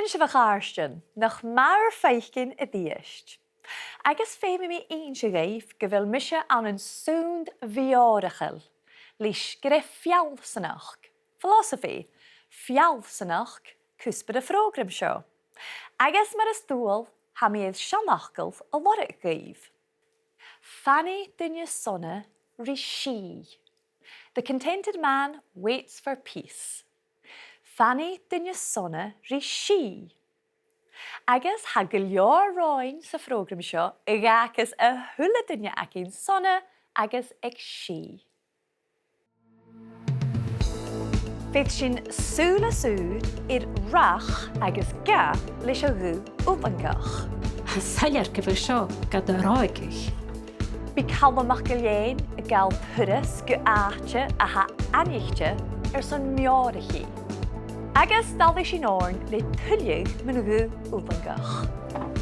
se bh cháirstean nach mar feichcin a díist. Agus féimi mi se gaibh go bhfuil mise an an súnd bhíorachil, lís go fialsanach, philosophy, fialsanach, cúspad a frógram seo. Agus mar is dúil ha mi iad seanachgal a lorit gaibh. Fanny dunne sonne rí she. The contented man waits for peace. Fanny dunne sonne rí she. Agus ha go leor roin sa frógram seo I gachas a thula dunne acin sonne agus ag she. Féit sin súla súd rach agus ga leis a rú úpangach. Saillar go bhfuil seo gad a ráigich. Bhí Calum MacIlleathain a gáil puras go áte a ha anichte san meáirichí. Agus dalbhí sin orn le tuilleadh man rú úpangach.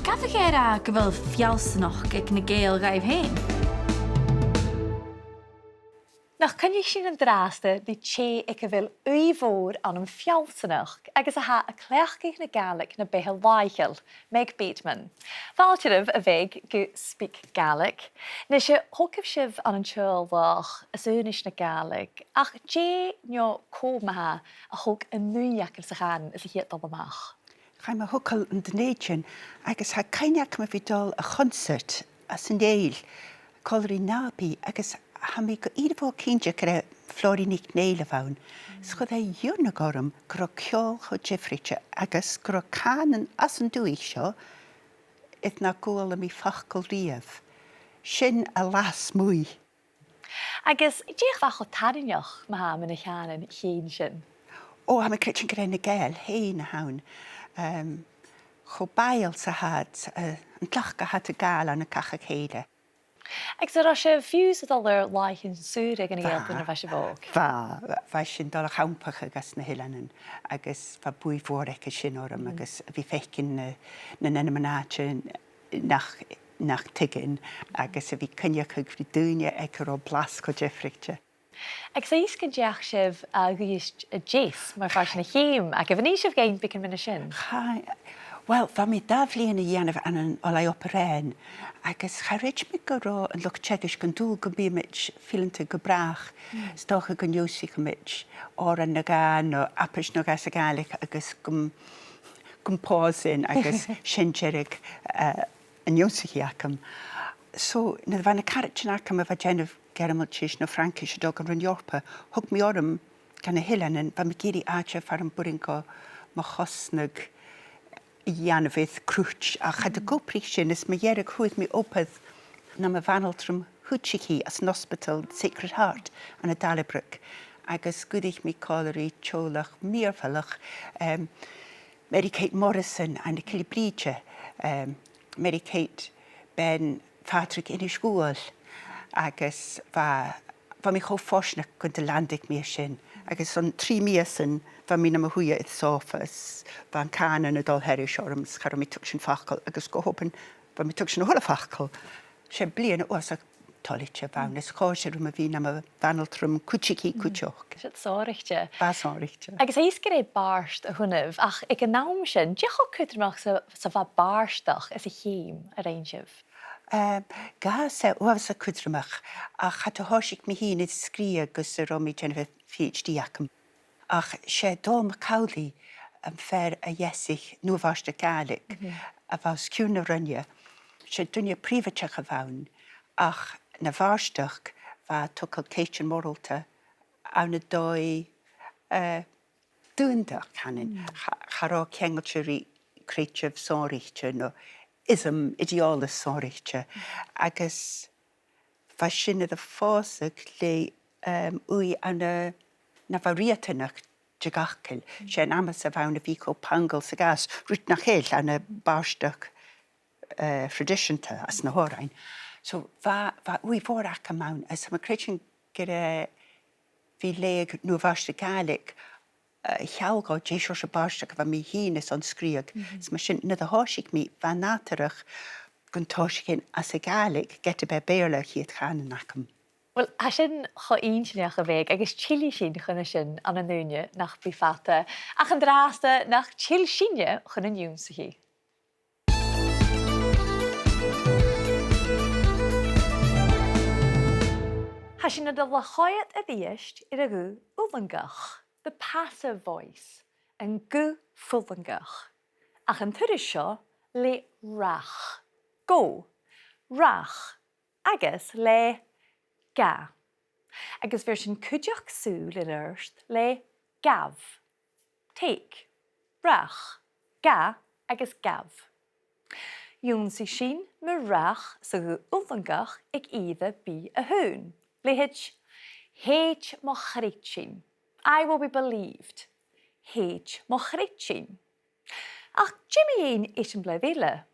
Gafach a go bhfuil fialsanach ag na Gàidhlig. Nach cynnig sin an dráasta bhí sé ag go bhfuil uíomhór an fialsanach agus a ha a cléachcaigh na Gaelic na bheitheal Mhaigil, Meg Bateman. Fáilteamh a bheith go SpeakGaelic, na sé thugah sibh an t-Ollach a súnis na Gaelic, ach dé neo cómatha a thug a nuiacail sa chan is a hiad amach. Chaim a thucail an dnéidjin agus ha caiineach me bhí dul a chonsert as an éil, cóirí nábí agus ha mi go ídafó cínte gur flóriníc néile bhain. Schud é dúna gorm gur ceol chu difrite agus gur cánan as an dúigh seo it na ggóla mi fachcail riamh. Sin a las mwy. Agus díoch fach o tarineach ma ha man a cheanan chéin sin. O, ha mi creitin gur na gael, hei na hawn. Cho bail sa had, an tlachga had a gael an y cachag heile. Ag sa sé fiús a dul laichin súr ag an ggéalta na bheis bóg. Fa sin dul a chaumpach agus na hilanan agus fa bwy fór ag sin orm agus fi fechgin na nenamanatje nach tigin agus a fi cynniach ag dhuinn ag ro blasco jeffricte. Ag sa isca deach sibh a ghuist a jés mar fars na chéim ag a bhaní sibh géint bicin minna sin. Wel, fa mi daflíon a dhéanamh an an olai operain, agus charid mi go rá an loch tsegish gan dúl go bíimid filanta go brach, stocha go newsí go mid, óra na gan o apis na gas a Gaelic agus gum pásin agus sinjerig an newsí acam. So, na bhain a caritin acam a bhagenmh geramil tíis na Frankis a dog an Yorpa, hug mi orm gan a hilanan, fa mi giri áte far an buringo ma chosnag Janavith Crüch a chad a goprig sin is me dhearag chuid mi opad na me vanaltrum hútsikí as an hospital Sacred Heart an a Dalibrück agus gudich mi cóirí tseolach míorfalach Mary Kate Morrison an a Kilibríte Mary Kate ben Patrick in Isgúil agus va mi cho fosnach gon de landig mi sin agus an 3 míasan va mi na ma huia it sofas van canan a dul herish orms char mi tuk sin fachcal agus go hopen va mi tuk sin hola fachcal sé blian os a tolitje baunes chóir ma vi na ma vanaltrum kuchiki kuchoch. Is het sáirichte? Ba sáirichte. Agus éis go réad barst a hunnah ach ag an náam sin, deach o cuidirmach sa bha barstach is a chéim a réinsibh. Ga se oas a cudramach a chat a horsig mi hín it scrí agus a romi Jennifer PhD acam. Ach sé dul MacAulay an fer a iesich nuvarste Gaelic a bhaus cúna runne. Sé dunne prívateach a bhaun ach na varstach va tukal Crìochan moralta an a dói dhuinn canin. Chará kengeltri Crìochan sáirichte no ism idealis sáirichte agus fa sin a fásag le ui an na bhríotanach de gachcail sé an amas a bhain a bhíco pangal sa gas rút nach chéil an a barstach traditionta as na hórain. So va ui fórach am maun as ma Crìochan gyda fi leag nu varste Gaelic Hjalgá déisio se barstach va mi hín is an scríag. Is ma sin nid a hásig mi va nátarach gon táisigin as a Gaelic get a be béirle chiad chanan acam. Wel, ha sin cho un sin ach a bheith, agus chili sin chun sin an an núine nach bifata, ach an dráasta nach chill sinne chun an niún sa hí. Ha sin na do le choiad a dhéist ar a gú ulangach, the passive voice, an gú fulangach. Ach an tuiris seo le rach. Go, rach, agus le ga. Agus bhir sin cuideach súil in irt le gav. Take, rach, ga agus gav. Dún si sin me rach sa gú ulangach ag iad bí a hún. Le hitch, héit mo chritsin. I will be believed. Héit mo chritsin. Ach Jimmy ein is een blywele.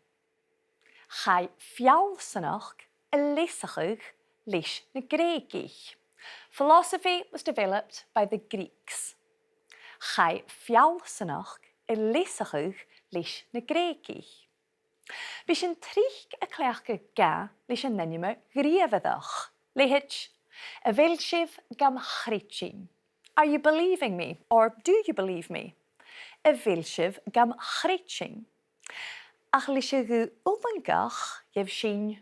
Chai fialsanach a lesachug leis na Gréigich. Philosophy was developed by the Greeks. Chai fialsanach a lesachug leis na Gréigich. Bis een trich a cleachge ga leis een nenime griefadach. Le hitch, a vilshiv gam chritsin. Are you believing me, or do you believe me? A vilshiv gam chritsin. Ach lishe gu ulangach jev sin.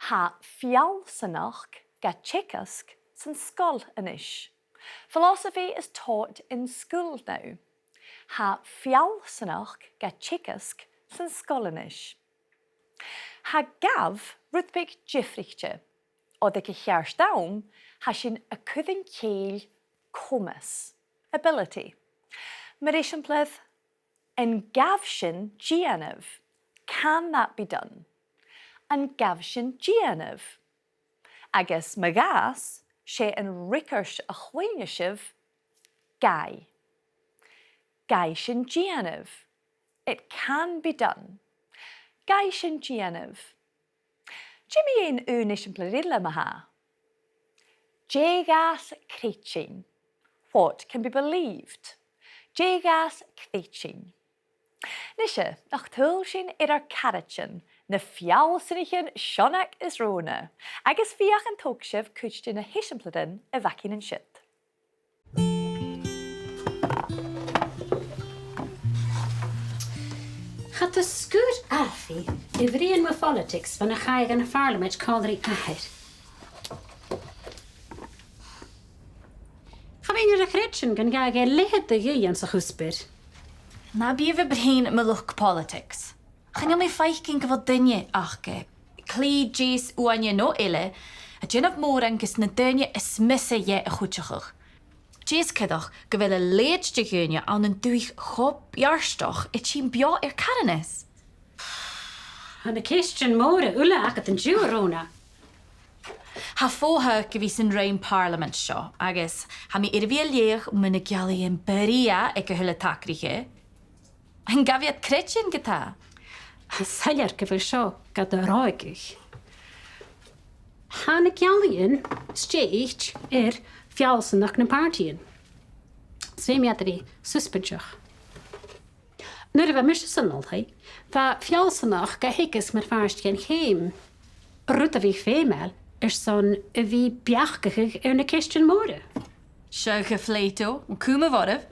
Ha fialsanach ga chekask san skol anish. Philosophy is taught in school now. Ha fialsanach ga chekask san skol anish. Ha gav rutbig jifrichte. O de geheerst down, ha sin a cudden keel comus, ability. Maar is een pleth, en gavshin gianav. Can that be done? And gavshin gianav. Agus magas, she en rickers a chweinishiv, gai. Gaishin gianav. It can be done. Gaishin gianav. Jimmy ein unis yn bladilla maha. Jegas critsin. What can be believed? Jegas critsin. Nisha, nach tuil sin ar carachin, na fialsinichen sionach is rona, agus fiach an togshiv kuchtin na hishimpladin a vakin and shit. Had the scoot Alfie, if rein with politics van a chaig in a parliament called the ahead. Having a Crìochan gan gaig a lehed the gillian sa husbid. Na bí bh bhruidhinn me luch politics. Channeal mé feichcin go bhfuil duine ach ge. Clí dís uaine nó ile, a dúnmh mór agus na duine is misse dhé a chuteachach. Dís cydach go bhfuil a léidste gúine an an dúich chob jarstoch i tín beo ar caranis. And a Christian more ula agat an Júróna. Ha fótha go bhí san rain parliament seo, agus ha mi ar bhí léach muna gealaí an beria ag go thula tacriche. An gafiad Crìochan gotá. Saillar go bhfuil seo gad a ráigich. Hanna gealaíon stéicht fialsanach na partíin. Svéimiadarí suspidseach. Nuair a bheith mis sanolthaí, bheit fialsanach go higus mar fearst gen chéim. Rud a bhí féimeil son a bhí beachcaigh ar na Christian móra. Seo go fléitó an cúma bharibh.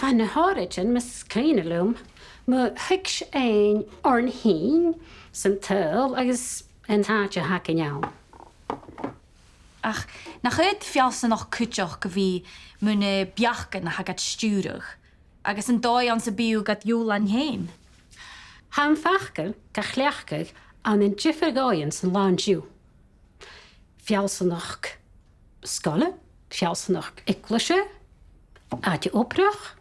Van na háiritjin mis caiinelum, ma hics ein orn hín, san t-Oll agus an táte haca nhau. Ach, nach chuid fialsanach cúteach go bhí muna beachca na hagad stúrach, agus an dói an sa bíú gad júl an héin. Han fachcail ga chleachcaigh an an jifergáin san lándiú. Fialsanach scoile, fialsanach iclise, áte oprach.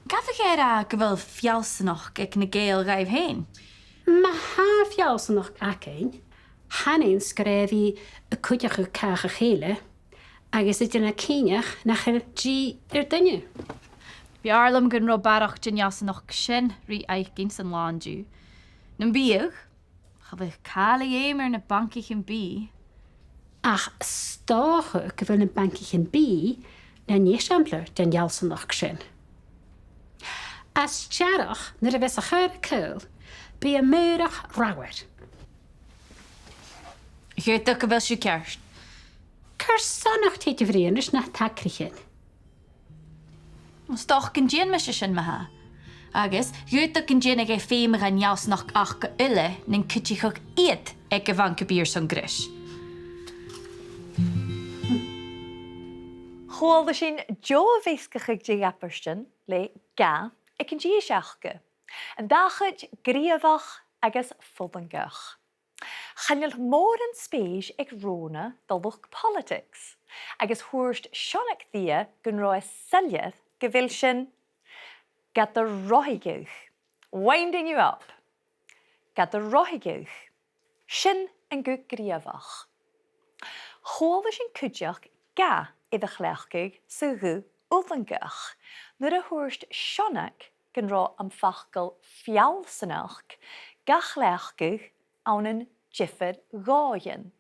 Gafig a go bhfuil fialsanach ag na Gàidhlig. Ma ha fialsanach acéin, hanin sgrefi y cwdiach y cach a chéile, agus ydyn na cíneach nach yr G yr dyniu. Bhí arlam gon ro bharrachd in jasanach sin rí aichgin san lándiú. Nan bíoch, cha bh cála éimar na bankich in bí. Ach stácha go bhfuil na bankich in bí, na níosampler den jalsanach sin. As tearach nar a bheits a chuir cúil, bí a múrach ráhair. Gàidhlig gabhail siú ceart. Cur sannach tí de bhríon is na tá Crìochan. Os doch gyn dyn mysio sy'n maha. Agus, gàidhlig gyn dyn ag ei ffeim ag ein iaws nach ach ga'ile ny'n cytichog iad ag gyfan gybyr son gris. Chomhalda sin Jo bhéiscachig dé apairstin le ga ag an dí seachcha. An dachad gríomhach agus fudangach. Channeil mór an spéis ag róna dulbhach politics. Agus thuairt sionach dhia gon roi seliad go bhfuil sin gad a roiigigh. Winding you up. Gad a roiigigh. Sin an go gríomhach. Chomhalda sin cuideach ga iad a chleachgig sa ghú úlangach, nuair a thuairt sionach gan rá an fachgal fialsanach ga chleachgig an an jifid gáin,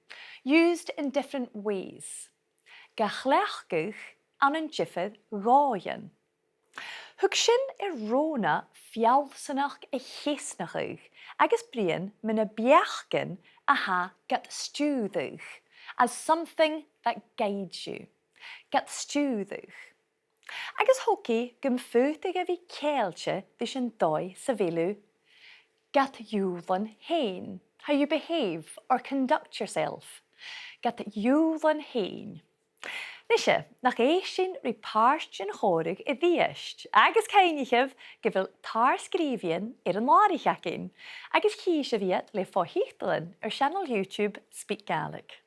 used in different ways. Ga chleachgig an an jifid gáin. Thug sin I róna fialsanach I chéasnachig, agus brian min a beachgan a ha gat stúdach, as something that guides you. Gat stúdach. Agus hoci gym fútig a bhí céilte dis an dói sa bhéilú. Gat iúlan hain, how you behave or conduct yourself. Gat iúlan hain. Nishe, nach sin ripáist sin chórig I dhíist, agus cainnicheh go bhfuil tar scríbhíonn an láirichacin, agus chís a bhíad le fo-thiotalan channel YouTube SpeakGaelic.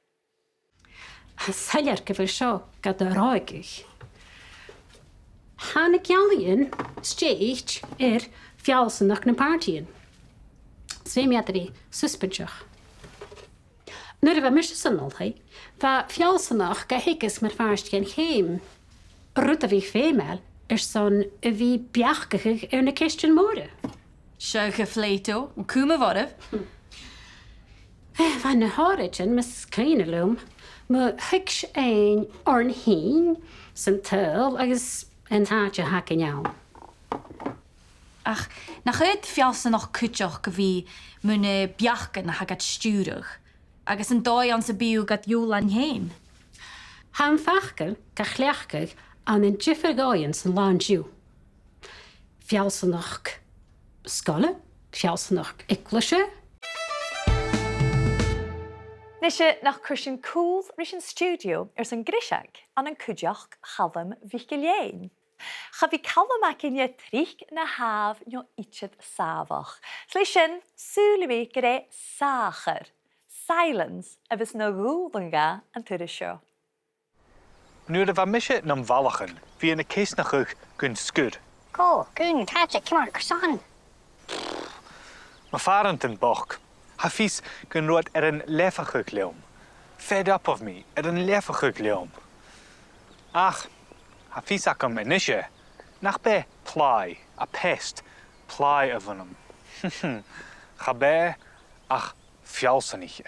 Saillar go bhfuil seo gad a ráigich. Hána cealaíonn stéit fialsanach na páirtíonn. Svéimiadarí suspaideach. Nuair a bheith mis sanolthaí, bheit fialsanach go higus mar fearst cén chéim. Rud a bhí féimeil son a bhí beachgachig na céistin móra. Seo gefléito, an cúma bharibh. Bheit na háiritjin mis céine lúm, ma hics ein orn hín san t-Oll agus an táte haca neam. Ach, nach chuid fialsanach cuiteach go bhí muna beachgan na hagad stúrach, agus an dói an sa bíú gad iúlan hain. Han fachgal ga chleachgag an an jiffer gáin san láinjú. Fialsanach scoile, fialsanach iclaise. Nishe nach cushin cúl rís an studio san grisach an an cuideach Calum MacIlleathain. Cha bhí Calum MacIlleathain trích na haf nio itchid sábhach. Slí sin súlaí go ré sáchar, silence a bhís na gúlanga an tuaire seo. Nuair a bheith mise nam bhalachan, bhí na céasnachach gon scud. Go, gún, táte, cymar, croissant. Ma farant an boch. Ha fís gon roid an lefachach leom. Fed up of me, an lefachach leom. Ach, ha fís ac am inise, nach be plai, a pest, plai a vanam. Cha be ach fialsaniche,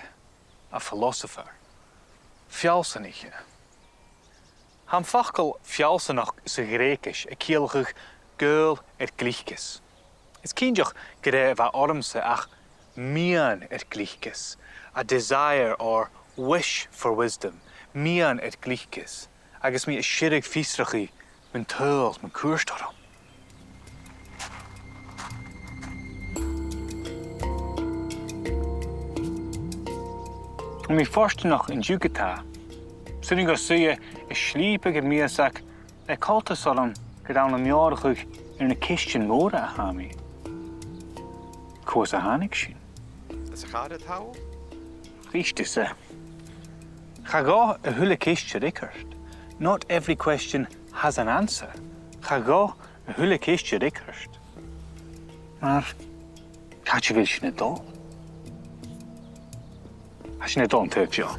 a philosopher. Fialsaniche. Ham fachkel fialsanach sa Grékisch, a kielchach geul Gàidhlig. Is kindjach gre va ormse ach mian Gàidhlig, a desire or wish for wisdom, mian Gàidhlig, agus mi a shirig fiesrachi, min t-Oll, min koerstorom. Mi forste noch in Jugata, sinnig go suie is sliepig en miasak, e kalta solam, gedaan am jarig in een kistjen mora a hami. Koos a hanig sin. Is a chad het hou? Richte se. Ga ga a hulle kistje rikkert. Not every question has an answer. Ga ga a hulle kistje rikkert. Maar, gaat je wil je net dol? Als je net dol tukt, ja.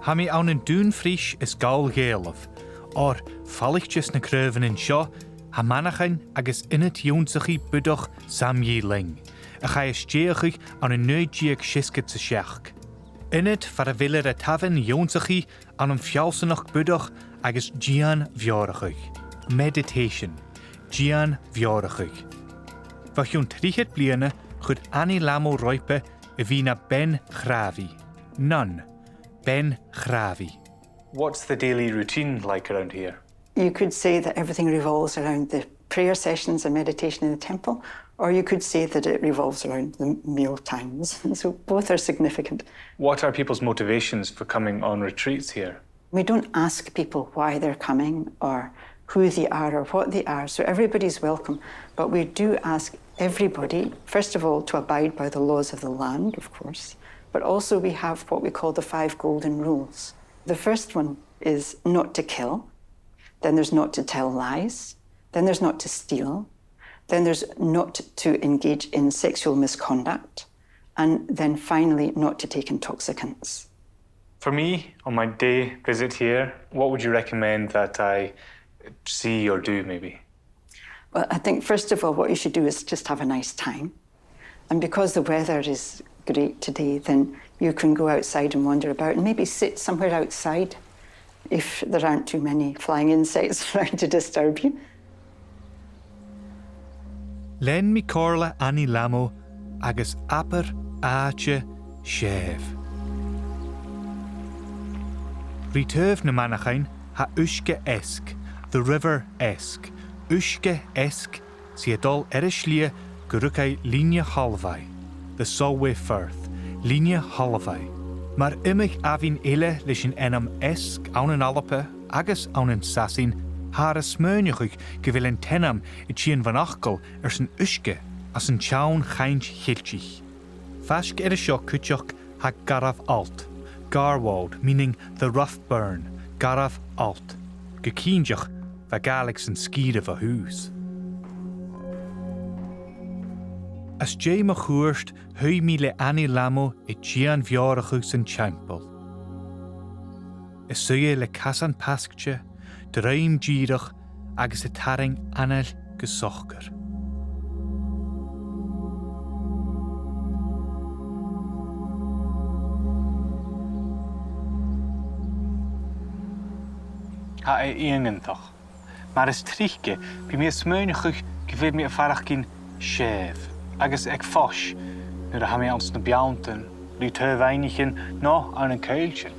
Ha mi aan een dhuinn is Gàidhlig, or fallichtjes na kreuven in seo, ha manachan agus init joonsachi budach samjieling, a cha is steachig aan een neudjiag siskit sa seach. Init far a viller a tavin joonsachi aan een fialsanach budach agus gian bheorachig. Meditation, gian bheorachig. Vach joon trichet bliene chud ani lamo roipe y fi na ben chrafi. None. Ben chrafi. What's the daily routine like around here? You could say that everything revolves around the prayer sessions and meditation in the temple, or you could say that it revolves around the meal times. So both are significant. What are people's motivations for coming on retreats here? We don't ask people why they're coming or who they are or what they are, so everybody's welcome. But we do ask everybody, first of all, to abide by the laws of the land, of course, but also we have what we call the 5 golden rules. The first one is not to kill, then there's not to tell lies, then there's not to steal, then there's not to engage in sexual misconduct, and then finally not to take intoxicants. For me, on my day visit here, what would you recommend that I see or do maybe? Well, I think first of all what you should do is just have a nice time. And because the weather is great today, then you can go outside and wander about and maybe sit somewhere outside if there aren't too many flying insects around to disturb you. Len mi corla ani lamo agus aper áche shef. Riturf na manachain ha uske esk, the river esk. Uske esk si adol erishlia gurukai linia halvai, the Solway Firth, linia halvai. Mar imich avin ile lishin enam esk aunen alape, agus aunen sassin, haar smeunig gewillen tenam it chien van achkel zijn uske as een chaun geintj hilchich. Fask sho kutjoch ha garav alt, garwald meaning the rough burn, garav alt, gekienjoch va Gaelic zijn skiede va huis. As Jay ma choerst, hui mi le ani lamo it chian viorachus zijn champel. Is suye le kasan paskje, de ruim gierach agus de taring anel gesocher. Ha ingentach. Maar is trichke, bij mij smeunig geveet me farachkin chef. Agus ek fosh, nu de hamie ons de bjaunten, liet he weinigen no aan een kuiltje.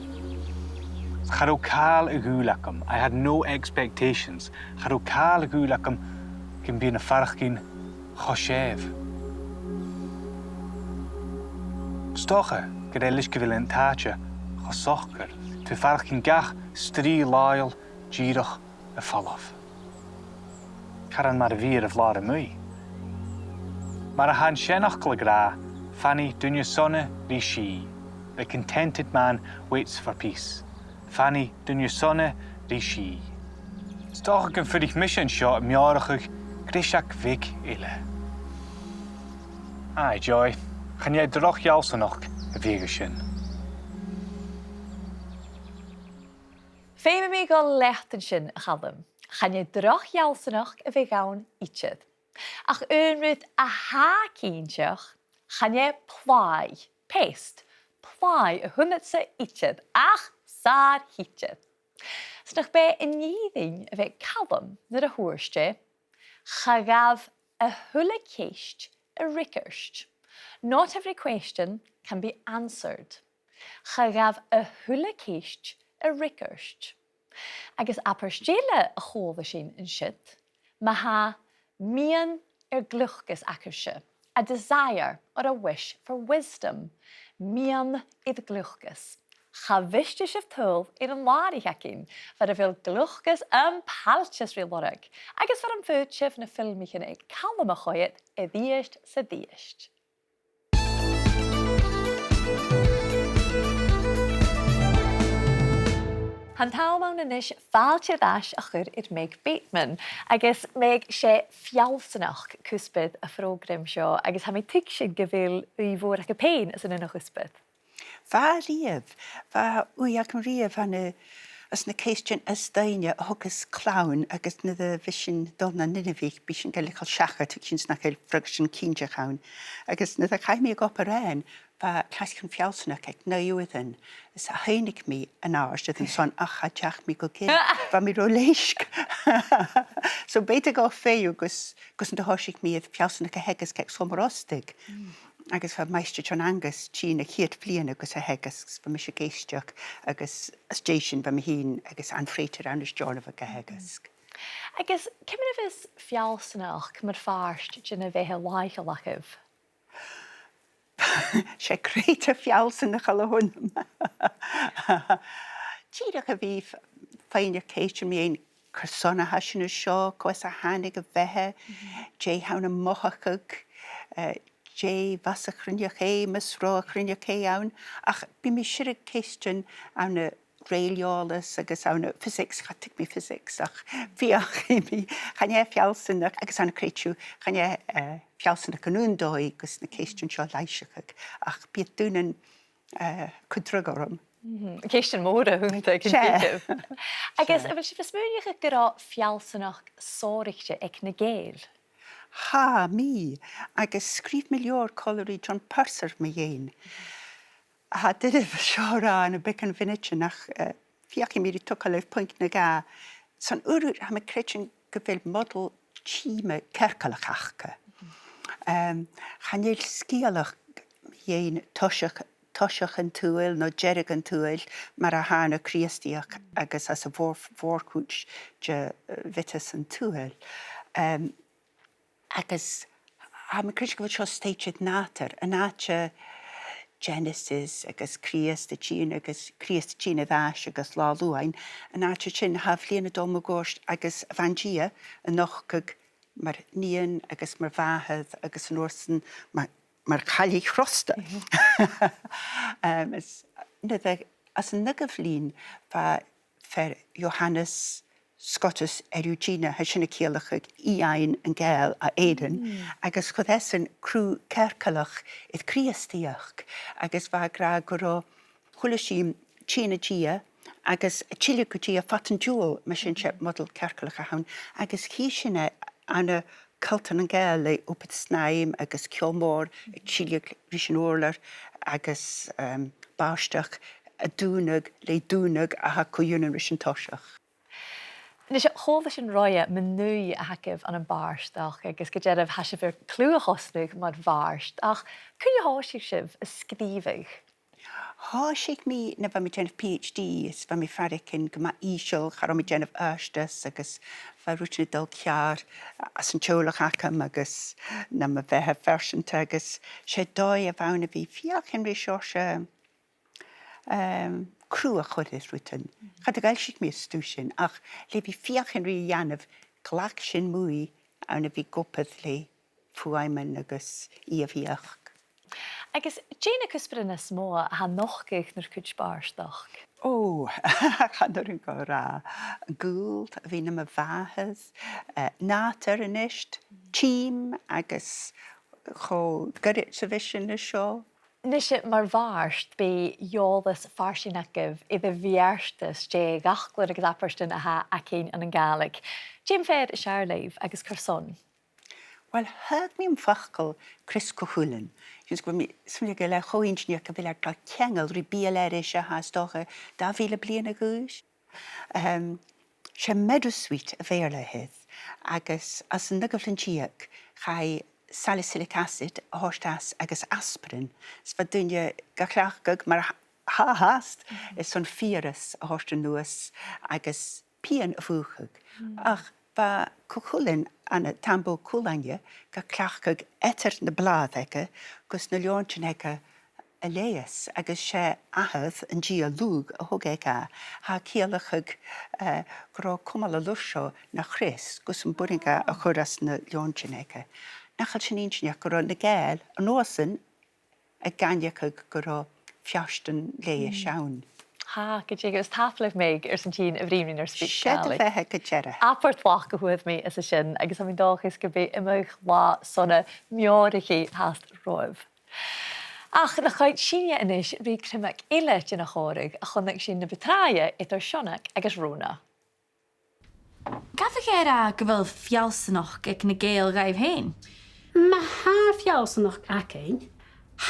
Charokal gulakam. I had no expectations. Charokal gulakam can be in a farachkin choshev. Stoche, gedelish gewillen taatje, chosocher. Tu farachkin gach, strie loyal, girach, a fallaf. Karan maar vier of lare mui. Maar a han shenach gra, fanny dunje sonne li she. The contented man waits for peace. Fanny, dun je sonne, die she. Stoch ik voor die mission shot, mjarachig, Crìochan vig ille. Ai, Joy, gaan jij droch jalsen nog, vegeshin? Féime mi go lechten sin Calum. Gaan je droch jalsen nog a gaun ietsjed. Ach unrut a ha kientjach, gaan je plai, paste, plai a hunnetse ietsjed. Ach, Sar hitje. Snach bij een nieding ve Calum naar de hoorstje, gagav a hullekeist a rickerst. Not every question can be answered. Gagav a hullekeist a rickerst. Agus aperstele a chovishin in shit, maha mien gluchges akkersje, a desire or a wish for wisdom, mien id gluchges. Ga wiste sif tol in een laarigakin, waar er veel gluchges en paltjes wil worden. Agus voor een voetschif na filmchen ik Calum MacIlleathain e diest se diest. Han tauwman en is faaltje dash achter it Meg Bateman. Agus meg she fialsenach kuspet a program show. Agus ha me tiksin gavil ui vorach a pain as in a kuspet. Fa rief, fa wyag yn rief as na ceistyn ysdainio hogus clawn agus na dda fysyn donna nynafig bysyn gael eich siachar tyg sy'n snach gael ffrygysyn cynjach awn. Agus na dda chai mi ag op yr en, fa llais cyn fialsyn ac ag na ywydden. Ys a heinig mi yn awr, sydd yn son ach a jach mi go gyn, fa mi ro leisg. So beth ag o ffew gus yn dy hosig mi yd fialsyn ac a hegus geg somrostig. agus fa meiste John Angus tí na chiad blian agus a hegus fa mis géisteach agus station fa mi hín agus anfreitir anus John of a hegus. Agus cymryd fys fialsynach cymryd farst dyn y fehe laich o lachif? sé greit a fialsynach ala hwn. Tíach a fi fain i'r ceisio mi ein cyrsona hasin y sio, gwas a hanig a fehe, jay hawn y mohachag, jay fas a chrynioch ei, mysro a chrynioch ei awn, ach bi mi siarad ceistion awn y reiliolas agus awn y physics, chatig mi physics, ach fiach i mi, chan e fialsynach, agus awn y creitiw, chan e fialsynach yn ŵn doi, gos na ceistion sio laisiach, ach bydd dyn yn cwdrog o'r Ceistion mór a húnta cyntícif. Agus, a bhfuil si fysmúniach a gyda fialsynach sórichte ag na Gael? Ha, mi, agus sgrif mi lior colorí John Purser mi ein. Ha, dydw siora yn y bic yn finnitio nach fiach i mi di toca leif pwynt na ga. Son urwyr ham y crechin gyfil model chime cercalach achca. Chanel sgialach ein tosioch yn tŵil, no jerig yn tŵil, mar a han y criastiach agus as y vorcwch je vitus yn tŵil. Agus, ham y crisg fod sio staged nater, y natcha Genesis, agus criast y chyn, agus criast y chyn y ddash, agus la lwain, y natcha chyn haflian y dom o gorst, agus evangia, y nochgag, mar nian, agus mar fahydd, agus yn orson, mar chael eich rosta. As yn nygaflin, fa fer Johannes Scotus Eugenia hysyn y cielach ag iau'n yn gael a Eden, agus chwyd yn crw cercalach idd criastiach, agus fa gra gwro chwlysim china gia, agus chile gia fat yn jŵl, mysyn siap model cercalach a hawn, agus chysyn an y Cultan yn gael le opet snaim, agus ciomor, chiliag rysyn orlar, agus barstach, a dúnag, le dúnag a ha cwywn yn rysyn tosiach. Nes hóð sy'n roia menú a hacif an an barstach, agus gyderaf hasif clúach osnug mod farst, ach cyn i hásig sif y sgrífig? Hásig mi na fa mi gennych PhD, is fa mi farich yn gyma isiol, charo mi gennych erstas, agus fa rwtyn y dol ciar, as yn tiolach acam, agus na ma fehe fersiant, agus se doi a fawn a fi fiach yn rysio se crw a chwyrdd rwtyn. Chad ag eilsig mi ystwysyn, ach le fi fiach yn rhy ianaf glach sy'n mwy awn a fi gopydd le fwaiman agus i a fiach. Agus, Jane cysbryd yn ysmo a nochgych nyr cwch barstach? O, chan o'r yn gora. Gŵld, fi'n am y fahydd, nater yn isht, tîm, agus cho gyrrit sy fysyn y sio. Nes mar farst be iolus farsin agif iddo fiarstus je gachlwyd ag apyrstyn a ha ac ein yn Gaelic. Jane fer siarleif agus cyrson? Wel, hyg mi'n ffachgol Crìochan. Jyns gwyd mi, symud gael eich o ingenier gyfil ag gael cengel rwy biel eisiau has doch da fil y blian y gwys. Se medwswyd y feirle hydd, agus as yn nygaflyn tiag, chai salicylic acid, horstas, agus aspirin. Sfa dynia gachlachgag, mae'r ha-hast, is son firus a horstan nŵas, agus pian y fwchag. Ach, ba cwchwlyn an y tambo cwlangau, gachlachgag eter na blad ega, gos na leontyn ega y leis, agus se ahydd yn gia lwg a hwg ega, ha cialachag gro cwmal a lwrsio na chris, gos yn bwrdd ega a chwras na leontyn ega. Nachal sy'n ingeniach gro na gael, yn osyn, a ganiachag gro fiastan leis iawn. Ha, gyda ys taflif meg sy'n tîn y frimlin ar SpeakGaelic. Sied y fehe gydera. Apart lach gyhwydd mi ys y sy'n, agus am i'n dolchus gyda ymwch la sona miorich i hast roedd. Ach, na chaid synia yn eich rhy Crymach ilet yn y chorig, a chonach sy'n na betraia etor sionach agus rona. Gafig a gabhail fialsynach ag na Gàidhlig? Mae ha fialsynach ac ein,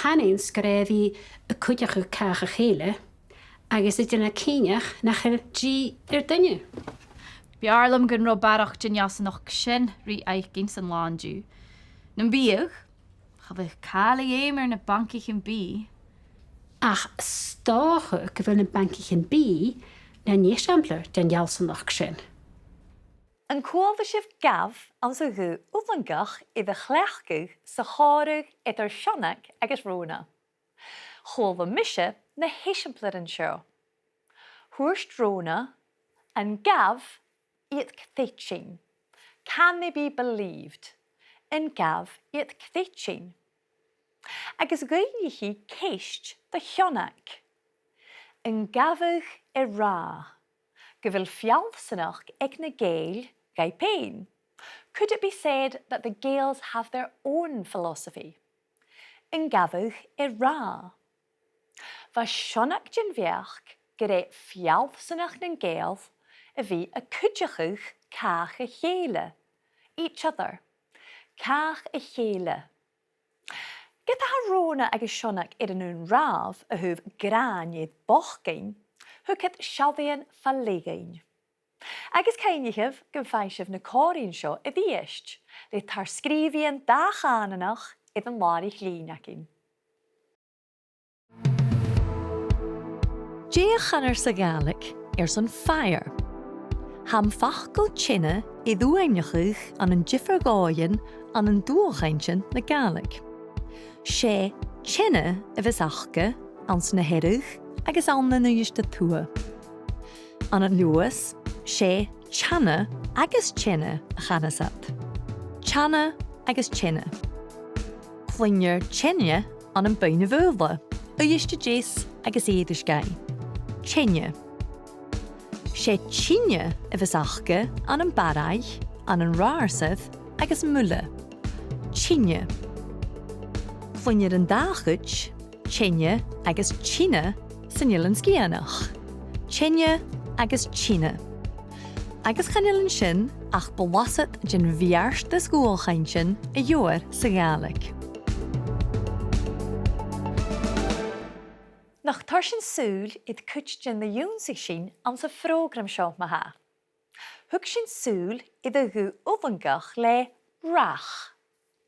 hanyn sgrefi y cwydach y cach a chéle, agus ydyn na cynach na chael G dyniw. Biarlam gan ro bharrachd yn iasynach sin rhy eich sy'n lan diw. Na'n biach, Ga bh cála éimar na bankich yn bí. Ach, stácha go bhfuil na bankich yn bí, na níosamplar den jalsanach sin. Yn cwal fy sif gaf am sy gw wlangach I fy chlechgwg sy chorwg edrych sionach agos rona. Chwal fy mysio na heisiamplar yn sio. Hwyrst rona yn gaf I'th cthaitsin. Can they be believed? Yn gaf I'th cthaitsin. Agus Gàidhlig hi ceist the sionach. Yn gafwg ra. Gyfil fialsynach ag na Gael gai pain. Could it be said that the Gaels have their own philosophy? Yn gafwg ra. Va sionach jyn fiach gyda fialsynach na'n Gaels y fi y cwdjachwg cach y chéile. Each other. Cach y chéile. Gyda ha rona ag y sionach iddyn nhw'n raf y hwf graniad bochgain, hwcyd siaddian fallegain. Agus cainighyf gyfaisif na corin sio y ddiest, le tar sgrifian da chananach iddyn lari chlínacin. Gàidhlig sy Gaelic sy'n ffair. Ham fachgol tjinne I ddweinachwg an yn jiffergóin an yn dwchaintjen na Gaelic. Sé tjinne fys achge ans na herwg agus anna na just de tua. An yn luas, sé tjanne agus tjinne chanasat. Tjanne agus tjinne. Flinjer tjinne an yn beine völa, just de jes agus edisgai. Tjinne. Sé tjinne fys achge an yn baraich, an yn raarsydd agus mulle. Tjinne. Flinjer yn dachwch, tjinne agus tjinne sy'n yn sgianach. Tjinne agus tjinne. Agus chanilyn sin ach belasset jyn fiarst de schoolchaintjen y joer sy Gaelic. Nach tarsyn sŵl I'd cwtch jyn the jonsig sin am sy frogram sio ma ha. Hwg sin sŵl I'd y gw uddangach le rach.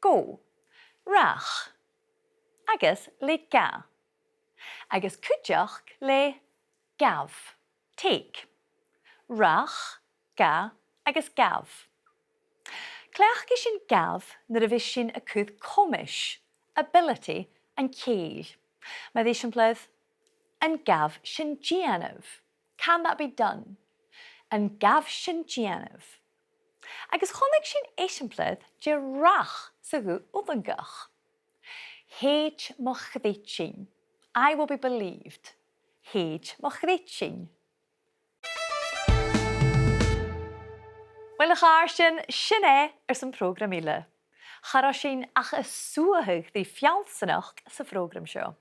Go. Rach. Agus le ga. Agus cwtjach le gaf. Take. Rach, ga, agus gaf. Cleach sin gaf na a vis sin a cwth comish, ability, and ceil. Mae ddesiamplydd, yn gaf sin gianaf. Can that be done? Yn gaf sin gianaf. Agus chonig sin esiamplydd, rach sy'n uddangach. Heich moch ddeitin. I will be believed. Heich moch ddeitin. Wel ych arsyn, sinne sy'n program ile. Chara sin ach y sŵahwg di fialsynach sy'n program sio.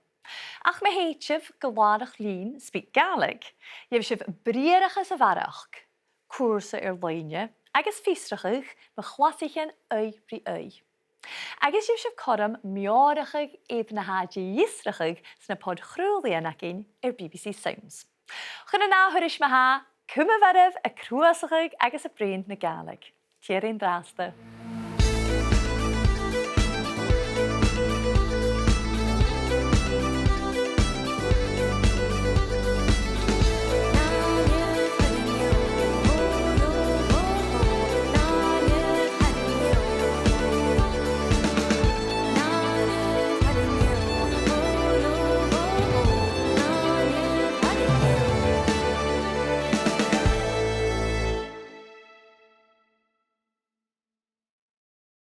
Ach mae heitchif Gàidhlig SpeakGaelic. Jef sif brierach y bharrachd, cwrsa leine, agus fistrachig me chlasichen ui bri ui. Agus jef sif coram miorachig na hadje jisrachig sy'n pod chrwlian acin BBC Sounds. Chyn yna hwrish ma ha, Cwm y ferf y crwasachig agus y bryn na Gaelic. Tierin draste.